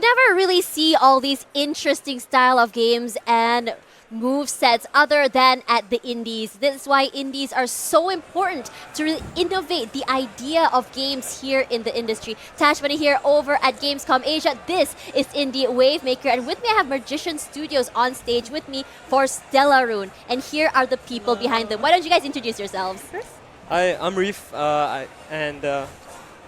never really see all these interesting style of games and move sets other than at the indies. This is why indies are so important to really innovate the idea of games here in the industry. Tashmani here over at Gamescom Asia. This is Indie Wavemaker, and with me I have Mergician Studios on stage with me for Stellarune. And here are the people behind them. Why don't you guys introduce yourselves? Hi, I'm Reef,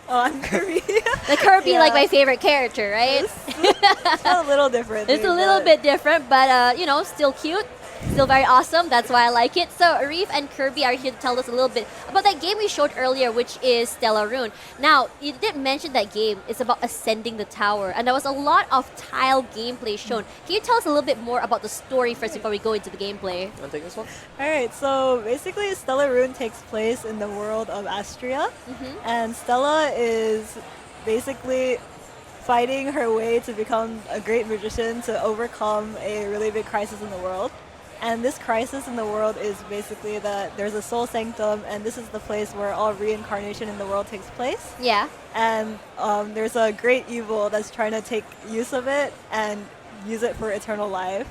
Oh, I'm Kirby. The Kirby, Yeah. like my favorite character, right? It's a little different. It's a little bit different, but you know, still cute, still very awesome. That's why I like it. So Reef and Kirby are here to tell us a little bit about that game we showed earlier, which is Stellarune. Now, you did mention that game is about ascending the tower, and there was a lot of tile gameplay shown. Can you tell us a little bit more about the story first before we go into the gameplay? want to take this one? Alright, so basically Stellarune takes place in the world of Astria, and Stella is basically fighting her way to become a great magician to overcome a really big crisis in the world. And this crisis in the world is basically that there's a soul sanctum, and this is the place where all reincarnation in the world takes place. Yeah. And there's a great evil that's trying to take use of it and use it for eternal life.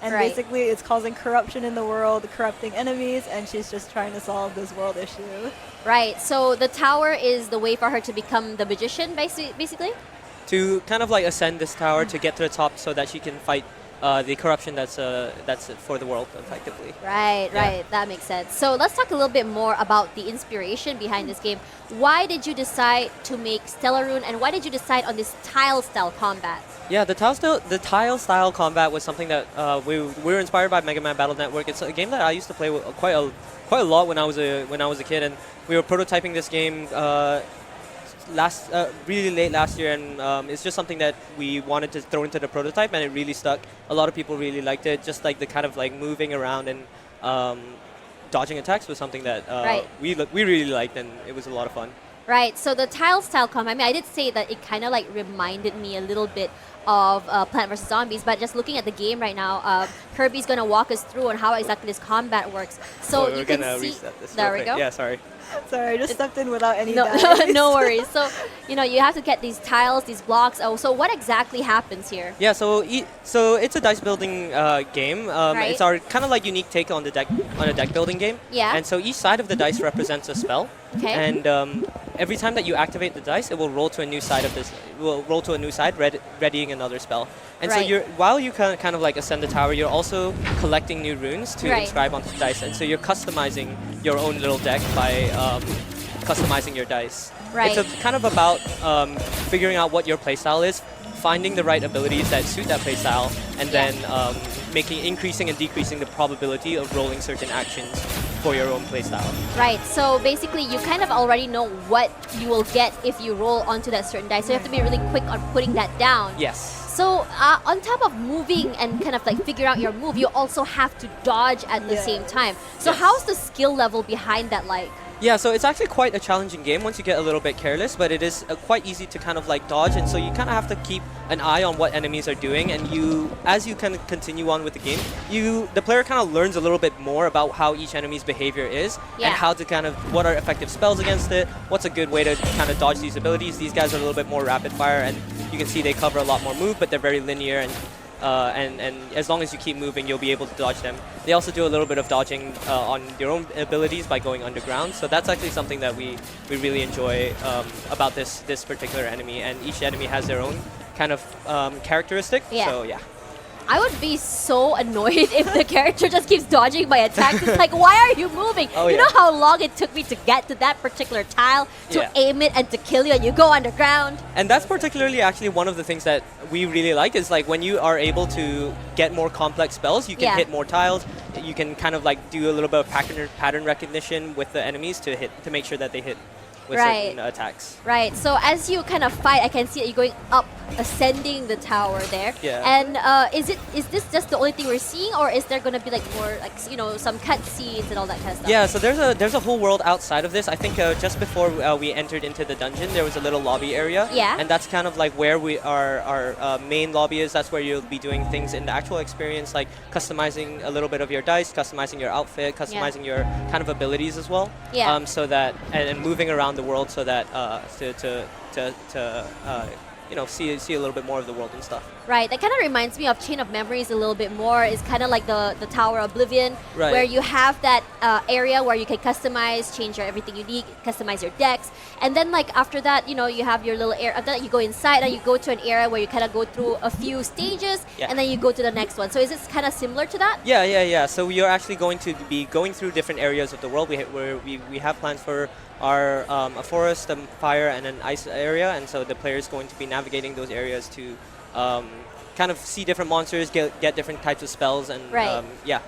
And Right. basically it's causing corruption in the world, corrupting enemies, and she's just trying to solve this world issue. Right. So the tower is the way for her to become the magician, basically? To kind of like ascend this tower to get to the top so that she can fight the corruption that's for the world, effectively. Right, Yeah. right. That makes sense. So let's talk a little bit more about the inspiration behind this game. Why did you decide to make Stellarune, and why did you decide on this tile-style combat? Yeah, the tile style combat was something that we were inspired by Mega Man Battle Network. It's a game that I used to play with quite a lot when I was a kid, and we were prototyping this game really late last year, and it's just something that we wanted to throw into the prototype, and it really stuck. A lot of people really liked it. Just like the kind of like moving around and dodging attacks was something that Right. we really liked, and it was a lot of fun. Right, so the tile-style combat, I mean, I did say that it kind of like reminded me a little bit of Plant vs. Zombies, but just looking at the game right now, Kirby's going to walk us through on how exactly this combat works. So We're you can gonna see... reset this. There real we quick. go. Yeah, sorry. Sorry, I just stepped in without any No, dice. no worries. So, you know, you have to get these tiles, these blocks. Oh, so what exactly happens here? Yeah, so it's a dice building game. Right. It's our kind of like unique take on a deck building game. Yeah. And so each side of the dice represents a spell. Okay. And every time that you activate the dice, it will roll to a new side of this. It will roll to a new side, readying another spell. And Right. so while you kind of like ascend the tower, you're also collecting new runes to Right. inscribe onto the dice. And so you're customizing your own little deck by customizing your dice. Right. It's kind of about figuring out what your playstyle is, finding the right abilities that suit that playstyle, and Yeah. then increasing and decreasing the probability of rolling certain actions for your own playstyle. Right, so basically you kind of already know what you will get if you roll onto that certain dice. So you have to be really quick on putting that down. Yes. So on top of moving and kind of like figure out your move, you also have to dodge at the Yeah. same time. So Yes. how's the skill level behind that like? Yeah, so it's actually quite a challenging game once you get a little bit careless, but it is quite easy to kind of like dodge, and so you kind of have to keep an eye on what enemies are doing, and as you kind of continue on with the game, the player kind of learns a little bit more about how each enemy's behavior is, Yeah. and how to kind of, what are effective spells against it, what's a good way to kind of dodge these abilities. These guys are a little bit more rapid fire, and you can see they cover a lot more move, but they're very linear, and as long as you keep moving, you'll be able to dodge them. They also do a little bit of dodging on your own abilities by going underground. So that's actually something that we really enjoy about this particular enemy. And each enemy has their own kind of characteristic. Yeah. So yeah. I would be so annoyed if the character just keeps dodging my attacks. It's like, why are you moving? Oh, you yeah. know how long it took me to get to that particular tile, to Yeah. aim it and to kill you, and you go underground? And that's particularly actually one of the things that we really like is like when you are able to get more complex spells, you can Yeah. hit more tiles. You can kind of like do a little bit of pattern recognition with the enemies to make sure that they hit with Right. certain attacks. Right, so as you kind of fight, I can see that you're going up, ascending the tower there. Yeah. And is this just the only thing we're seeing, or is there going to be like more, like, you know, some cutscenes and all that kind of stuff? Yeah, so there's a whole world outside of this. I think just before we entered into the dungeon, there was a little lobby area. Yeah. And that's kind of like where our main lobby is. That's where you'll be doing things in the actual experience, like customizing a little bit of your dice, customizing your outfit, customizing your kind of abilities as well. Yeah. So that and moving around the world so that to see a little bit more of the world and stuff. Right, that kind of reminds me of Chain of Memories a little bit more. It's kind of like the Tower of Oblivion, Right. where you have that area where you can customize, change your everything you need, customize your decks, and then like after that, you have your little area. After that, you go inside and you go to an area where you kind of go through a few stages, Yeah. and then you go to the next one. So is this kind of similar to that? Yeah. So you're actually going to be going through different areas of the world. We have plans for our a forest, a fire, and an ice area, and so the player is going to be navigating those areas to kind of see different monsters, get different types of spells, and Right. yeah.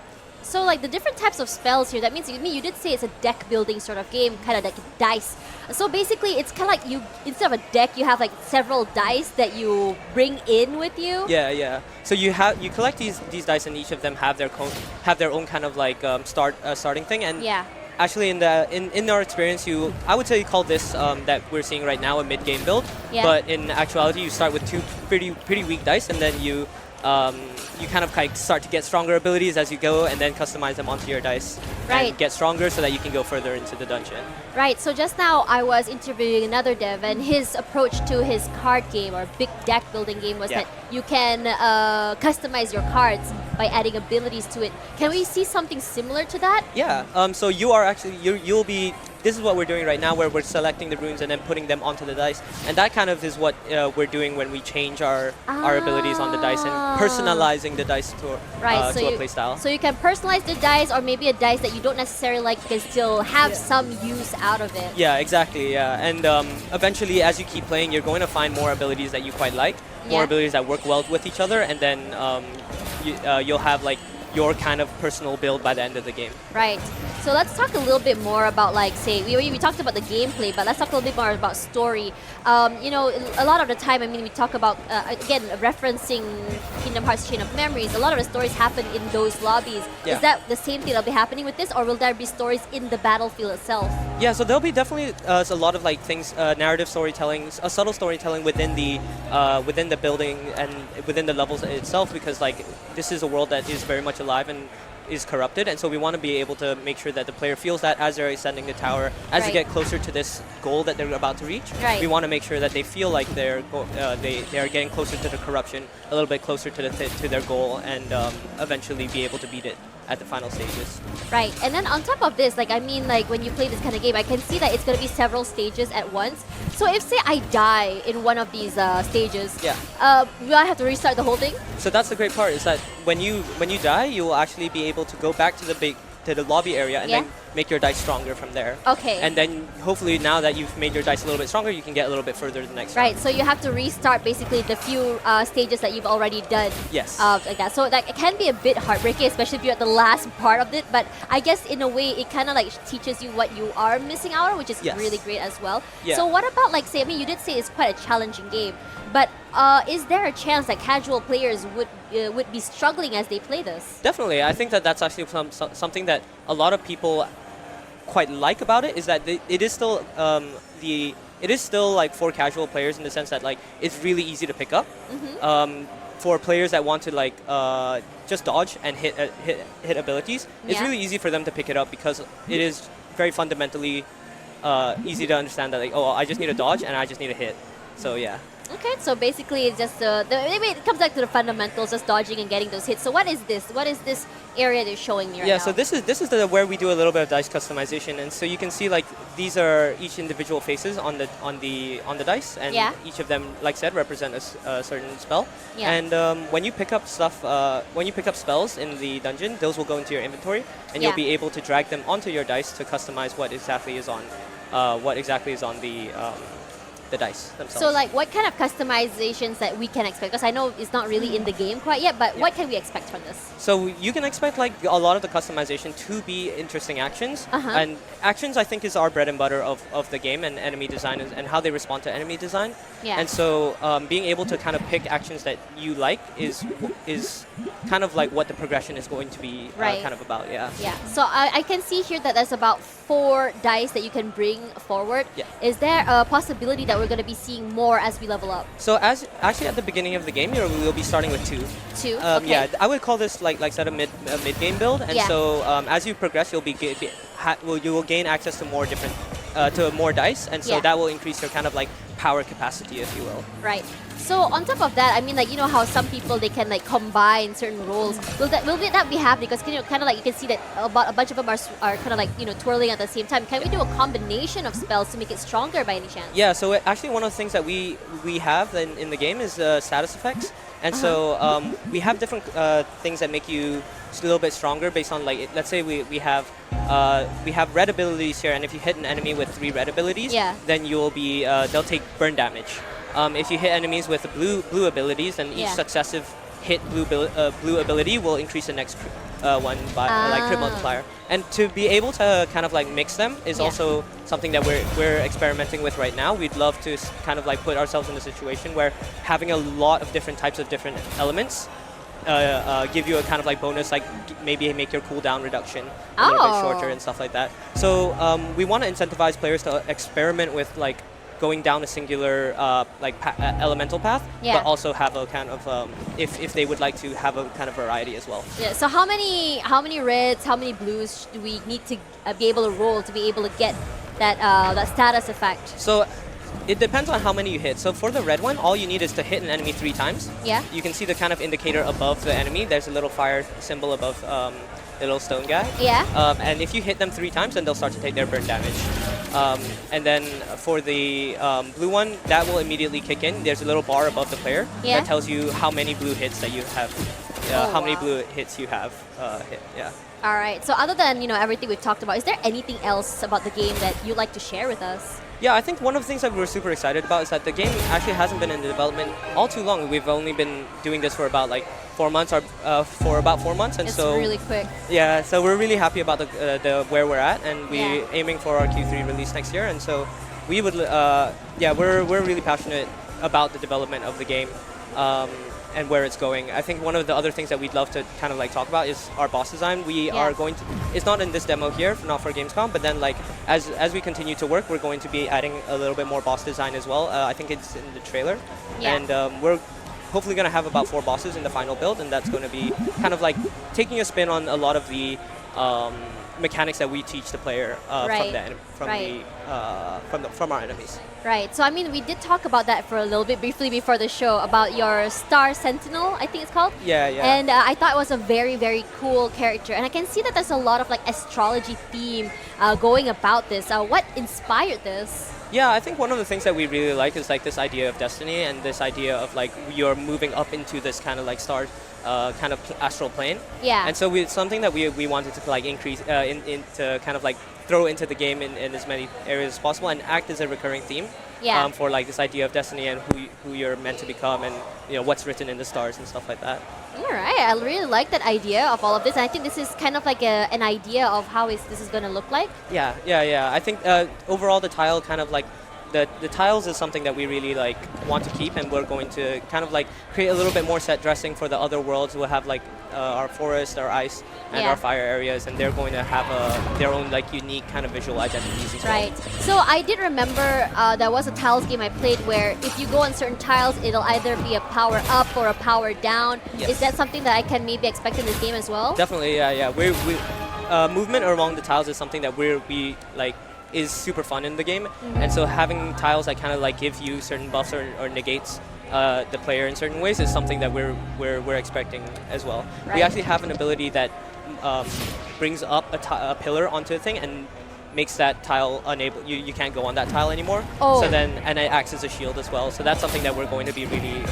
So like the different types of spells here, that means you did say it's a deck building sort of game, kind of like dice. So basically it's kind of like you, instead of a deck, you have like several dice that you bring in with you. Yeah. So you collect these dice, and each of them have their own kind of like starting thing. And Yeah. actually, in our experience, I would say you call this that we're seeing right now a mid-game build. Yeah. But in actuality, you start with two pretty weak dice, and then you kind of like start to get stronger abilities as you go, and then customize them onto your dice Right. and get stronger so that you can go further into the dungeon. Right, so just now I was interviewing another dev, and his approach to his card game or big deck building game was Yeah. that you can customize your cards by adding abilities to it. Can we see something similar to that? Yeah. So you are actually you'll be. This is what we're doing right now, where we're selecting the runes and then putting them onto the dice, and that kind of is what we're doing when we change our abilities on the dice and personalizing the dice Right, to a play style. So you can personalize the dice, or maybe a dice that you don't necessarily like can still have some use out of it. Yeah, exactly. Yeah, and eventually, as you keep playing, you're going to find more abilities that you quite like, more Yeah. abilities that work well with each other, and then you'll have like your kind of personal build by the end of the game. Right. So let's talk a little bit more about, like, say, we talked about the gameplay, but let's talk a little bit more about story. A lot of the time, I mean, we talk about, again, referencing Kingdom Hearts Chain of Memories, a lot of the stories happen in those lobbies. Yeah. Is that the same thing that'll be happening with this, or will there be stories in the battlefield itself? Yeah, so there'll be definitely a lot of like things, narrative storytelling, a subtle storytelling within the building and within the levels itself, because like this is a world that is very much alive and is corrupted, and so we want to be able to make sure that the player feels that as they're ascending the tower, as they Right. get closer to this goal that they're about to reach. Right. We want to make sure that they feel like they are getting closer to the corruption, a little bit closer to their goal, and eventually be able to beat it at the final stages. Right, and then on top of this, like, I mean, like, when you play this kind of game, I can see that it's going to be several stages at once. So if, say, I die in one of these stages, Yeah. will I have to restart the whole thing? So that's the great part, is that when you die, you will actually be able to go back to the lobby area and Yeah. then make your dice stronger from there. Okay. And then hopefully now that you've made your dice a little bit stronger, you can get a little bit further the next Right, round. so you have to restart basically the few stages that you've already done. Yes. Like that. So that it can be a bit heartbreaking, especially if you're at the last part of it. But I guess in a way, it kind of like teaches you what you are missing out on, which is Yes. really great as well. Yeah. So what about, like, say, I mean, you did say it's quite a challenging game, but is there a chance that casual players would be struggling as they play this? Definitely, I think that that's actually something that a lot of people quite like about it, is that it is still it is still like for casual players, in the sense that like it's really easy to pick up. For players that want to like just dodge and hit abilities, it's Yeah. really easy for them to pick it up, because it is very fundamentally easy to understand that like, oh, I just need to dodge and I just need to hit. So yeah. Okay, so basically it's just maybe it comes back to the fundamentals, just dodging and getting those hits. So what is this? What is this area they're showing me right now? Yeah, so this is where we do a little bit of dice customization, and so you can see like these are each individual faces on the dice, and Yeah. each of them, like I said, represent a certain spell. Yeah. And when you pick up stuff, when you pick up spells in the dungeon, those will go into your inventory, and you'll Yeah. be able to drag them onto your dice to customize what exactly is on the dice themselves. So, like, what kind of customizations that we can expect? Because I know it's not really in the game quite yet, but what can we expect from this? So you can expect like a lot of the customization to be interesting actions, Uh-huh. and actions I think is our bread and butter of the game, and enemy design and how they respond to enemy design. Yeah. And so being able to kind of pick actions that you like is kind of like what the progression is going to be Right. kind of about. Yeah. Yeah, so I can see here that there's about 4 dice that you can bring forward. Yeah. Is there a possibility that we're going to be seeing more as we level up? So as actually at the beginning of the game, we'll be starting with 2. 2? Okay. Yeah, I would call this like I said a mid game build, and Yeah. so as you progress, you will gain access to more different to more dice, and so Yeah. that will increase your kind of like power capacity, if you will. Right. So on top of that, I mean, like, you know how some people, they can like combine certain roles. That be happening? Because kind of like you can see that about a bunch of them are kind of like, you know, twirling at the same time. Can we do a combination of spells to make it stronger by any chance? Yeah, so actually one of the things that we have in the game is status effects. And so we have different things that make you a little bit stronger based on, like, let's say we have red abilities here, and if you hit an enemy with 3 red abilities, Yeah. then you'll be they'll take burn damage. If you hit enemies with blue abilities, then each Yeah. successive hit blue ability will increase the next one by like crit multiplier. And to be able to kind of like mix them is Yeah. also something that we're experimenting with right now. We'd love to kind of like put ourselves in a situation where having a lot of different types of different elements give you a kind of like bonus, like maybe make your cooldown reduction a little bit shorter and stuff like that. So we want to incentivize players to experiment with like going down a singular elemental path, Yeah. but also have a kind of if they would like to have a kind of variety as well. Yeah. So how many reds, how many blues do we need to be able to roll to be able to get that status effect? So it depends on how many you hit. So for the red one, all you need is to hit an enemy 3 times. Yeah. You can see the kind of indicator above the enemy. There's a little fire symbol above the little stone guy. Yeah. And if you hit them 3 times, then they'll start to take their burn damage. And then for the blue one, that will immediately kick in. There's a little bar above the player Yeah. that tells you how many blue hits that you have, Oh, how many wow. blue hits you have hit. Yeah. All right. So other than, you know, everything we've talked about, is there anything else about the game that you'd like to share with us? Yeah, I think one of the things that we're super excited about is that the game actually hasn't been in development all too long. We've only been doing this for about like 4 months, or for about 4 months, and It's so really quick. yeah, so we're really happy about the where we're at, and we're Yeah. aiming for our Q3 release next year. And so we would, we're really passionate about the development of the game. And where it's going. I think one of the other things that we'd love to kind of like talk about is our boss design. We Yeah. are going to, it's not in this demo here, not for Gamescom, but then like as we continue to work, we're going to be adding a little bit more boss design as well. I think it's in the trailer. Yeah. And we're hopefully going to have about 4 bosses in the final build, and that's going to be kind of like taking a spin on a lot of the mechanics that we teach the player Right. from our enemies. Right. So I mean, we did talk about that for a little bit briefly before the show about your Star Sentinel, I think it's called. Yeah, yeah. And I thought it was a very, very cool character. And I can see that there's a lot of like astrology theme going about this. What inspired this? Yeah, I think one of the things that we really like is like this idea of destiny and this idea of like you're moving up into this kind of like star kind of astral plane. Yeah. And so it's something that we wanted to like increase into kind of like throw into the game in as many areas as possible and act as a recurring theme. Yeah. For like this idea of destiny and who you're meant to become, and you know what's written in the stars and stuff like that. All right. I really like that idea of all of this. And I think this is kind of like an idea of how this is going to look like. Yeah. I think overall the tile kind of like the tiles is something that we really like want to keep, and we're going to kind of like create a little bit more set dressing for the other worlds. We'll have like our forest, our ice, and Yeah. our fire areas, and they're going to have their own like unique kind of visual identities as Right. well. So I did remember there was a tiles game I played where if you go on certain tiles, it'll either be a power up or a power down. Yes. Is that something that I can maybe expect in this game as well? Definitely, yeah. We movement along the tiles is something that we like is super fun in the game, and so having tiles that kind of like give you certain buffs or negates the player in certain ways is something that we're expecting as well. Right. We actually have an ability that brings up a pillar onto a thing and makes that tile unable. You can't go on that tile anymore. Oh. So then, and it acts as a shield as well. So that's something that we're going to be really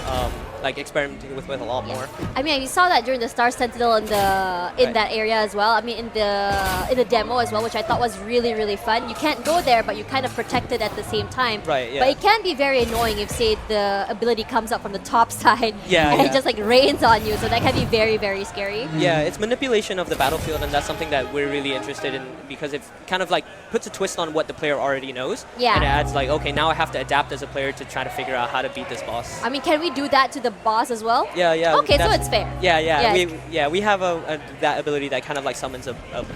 like experimenting with a lot more. I mean, you saw that during the Star Sentinel in Right. that area as well. I mean, in the demo as well, which I thought was really, really fun. You can't go there, but you kind of protect it at the same time. Right, yeah. But it can be very annoying if, say, the ability comes up from the top side Yeah, and it yeah. just like rains on you. So that can be very, very scary. Yeah, it's manipulation of the battlefield, and that's something that we're really interested in because it kind of like puts a twist on what the player already knows. Yeah. And it adds like, okay, now I have to adapt as a player to try to figure out how to beat this boss. I mean, can we do that to the boss as well? Yeah. Okay, so that's- it's fair. Yeah. Yeah. We have that ability that kind of like summons a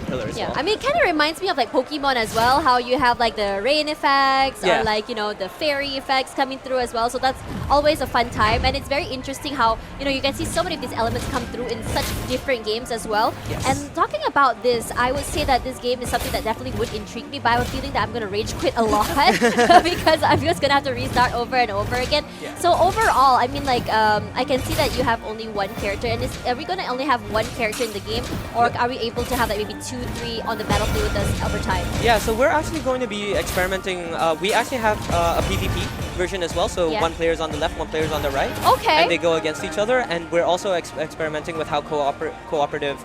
pillar as Yeah, well. I mean, it kind of reminds me of like Pokemon as well, how you have like the rain effects Yeah. or like, you know, the fairy effects coming through as well. So that's always a fun time. And it's very interesting how, you know, you can see so many of these elements come through in such different games as well. Yes. And talking about this, I would say that this game is something that definitely would intrigued me, but I have a feeling that I'm gonna rage quit a lot because I'm just gonna have to restart over and over again. Yeah. So overall, I mean, like, I can see that you have only one character, and are we gonna only have one character in the game, or are we able to have like maybe 2, 3 on the battlefield with us over time? Yeah, so we're actually going to be experimenting. We actually have a PvP version as well. So Yeah. one player's on the left, one player's on the right. Okay. And they go against each other. And we're also experimenting with how cooperative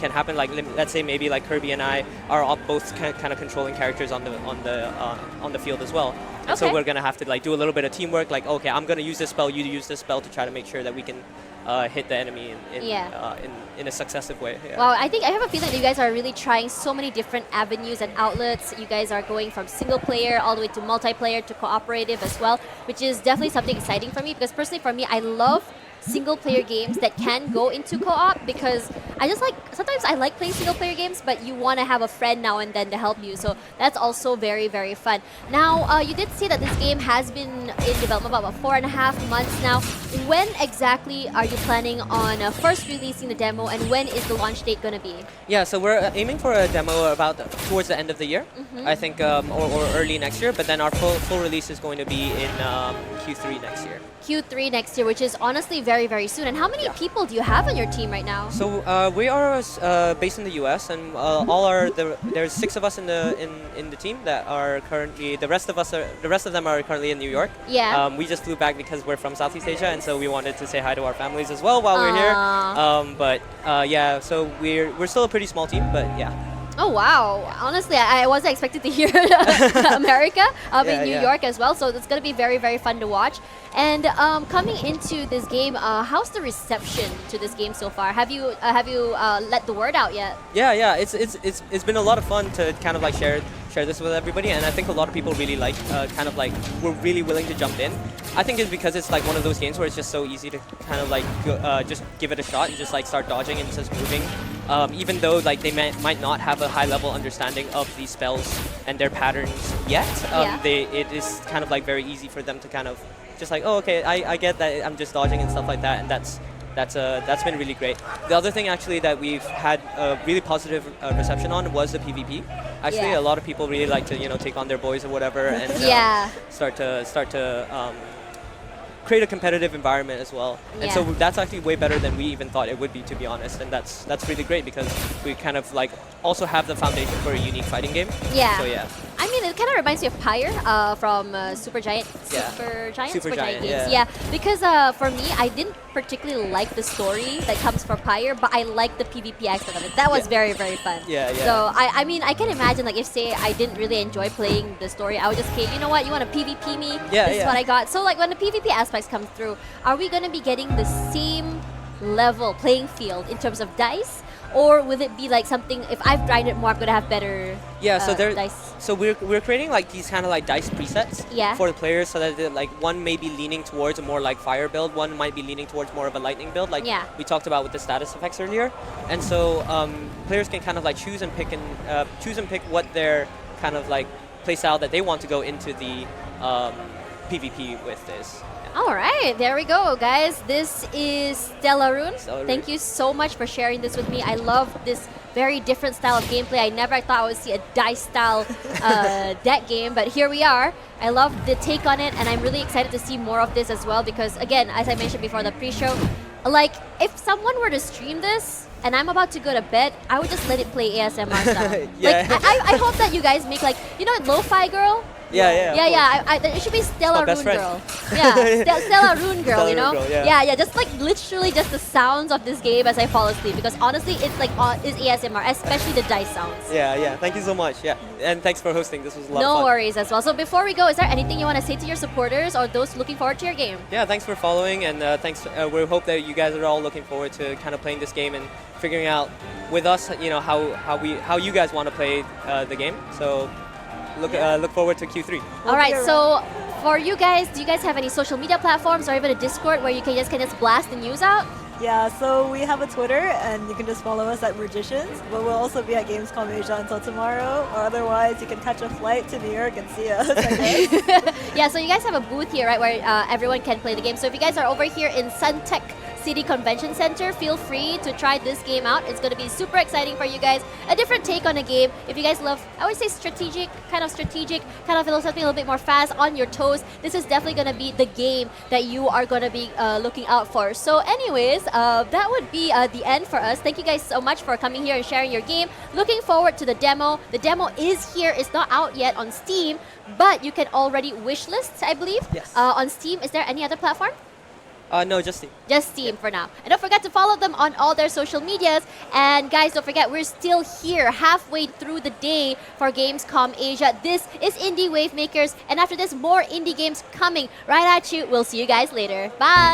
can happen. Like let's say maybe like Kirby and I are all both kind of controlling characters on the field as well. And so Okay. we're gonna have to like do a little bit of teamwork. Like okay, I'm gonna use this spell, you use this spell to try to make sure that we can hit the enemy in a successive way. Yeah. Wow, I think I have a feeling that you guys are really trying so many different avenues and outlets. You guys are going from single player all the way to multiplayer to cooperative as well, which is definitely something exciting for me because personally for me, I love single player games that can go into co-op because I just like, sometimes I like playing single player games, but you want to have a friend now and then to help you. So that's also very, very fun. Now, you did say that this game has been in development about 4.5 months now. When exactly are you planning on first releasing the demo, and when is the launch date going to be? Yeah, so we're aiming for a demo about towards the end of the year, I think, or early next year. But then our full release is going to be in Q3 next year. Q3 next year, which is honestly very, very soon. And how many people do you have on your team right now? So we are based in the U.S. and there's 6 of us in the team that are currently. The rest of them are currently in New York. Yeah. We just flew back because we're from Southeast Asia, and so we wanted to say hi to our families as well while we're here. Yeah, so we're still a pretty small team, but yeah. Oh wow! Honestly, I wasn't expecting to hear America in New York as well. So it's gonna be very, very fun to watch. And coming into this game, how's the reception to this game so far? Have you let the word out yet? Yeah. It's been a lot of fun to kind of like share this with everybody, and I think a lot of people really like kind of like we're really willing to jump in. I think it's because it's like one of those games where it's just so easy to kind of like just give it a shot and just like start dodging and just moving. Even though like they might not have a high level understanding of these spells and their patterns yet, it is kind of like very easy for them to kind of just like, oh okay, I get that I'm just dodging and stuff like that, and that's been really great. The other thing actually that we've had a really positive reception on was the PvP. Actually, a lot of people really like to take on their boys or whatever and start to create a competitive environment as well. And so that's actually way better than we even thought it would be, to be honest. And that's really great because we kind of like also have the foundation for a unique fighting game. Yeah. So yeah. I mean, it kind of reminds me of Pyre from Supergiant games. Yeah, because for me, I didn't particularly like the story that comes from Pyre, but I like the PvP aspect of it. That was very, very fun. Yeah. So I mean, I can imagine like if say I didn't really enjoy playing the story, I would just, okay, you know what, you want to PvP me? This is what I got. So like when the PvP aspects come through, are we going to be getting the same level playing field in terms of dice? Or will it be like something, if I've grinded more, I'm going to have better dice? So we're creating like these kind of like dice presets for the players, so that like one may be leaning towards a more like fire build, one might be leaning towards more of a lightning build, like we talked about with the status effects earlier. And so players can kind of like choose and pick what their kind of like play style that they want to go into the PvP with this. All right, there we go, guys. This is Stellarune. Thank you so much for sharing this with me. I love this very different style of gameplay. I never thought I would see a dice style deck game, but here we are. I love the take on it, and I'm really excited to see more of this as well because, again, as I mentioned before the pre-show, like if someone were to stream this and I'm about to go to bed, I would just let it play ASMR style. Like I hope that you guys make like, you know, Lo-Fi Girl? It should be Stellarune Girl. Stellarune Girl, you know? Just like literally just the sounds of this game as I fall asleep, because honestly, it's like is ASMR, especially the dice sounds. Yeah. Thank you so much. Yeah, and thanks for hosting. This was a lot of fun. No worries as well. So before we go, is there anything you want to say to your supporters or those looking forward to your game? Yeah, thanks for following, and thanks. We hope that you guys are all looking forward to kind of playing this game and figuring out with us, you know, how you guys want to play the game. So. Look forward to Q3. All right, so for you guys, do you guys have any social media platforms or even a Discord where you can just blast the news out? Yeah, so we have a Twitter, and you can just follow us at Mergicians, but we'll also be at Gamescom Asia until tomorrow, or otherwise you can catch a flight to New York and see us, I guess. Yeah, so you guys have a booth here, right, where everyone can play the game. So if you guys are over here in Suntec City Convention Center. Feel free to try this game out. It's going to be super exciting for you guys. A different take on a game. If you guys love, I would say strategic, kind of something a little bit more fast, on your toes, this is definitely going to be the game that you are going to be looking out for. So anyways, that would be the end for us. Thank you guys so much for coming here and sharing your game. Looking forward to the demo. The demo is here. It's not out yet on Steam, but you can already wishlist, I believe, Yes. on Steam. Is there any other platform? No, just Steam. Just Steam for now. And don't forget to follow them on all their social medias. And guys, don't forget, we're still here halfway through the day for Gamescom Asia. This is Indie Wavemakers. And after this, more indie games coming right at you. We'll see you guys later. Bye!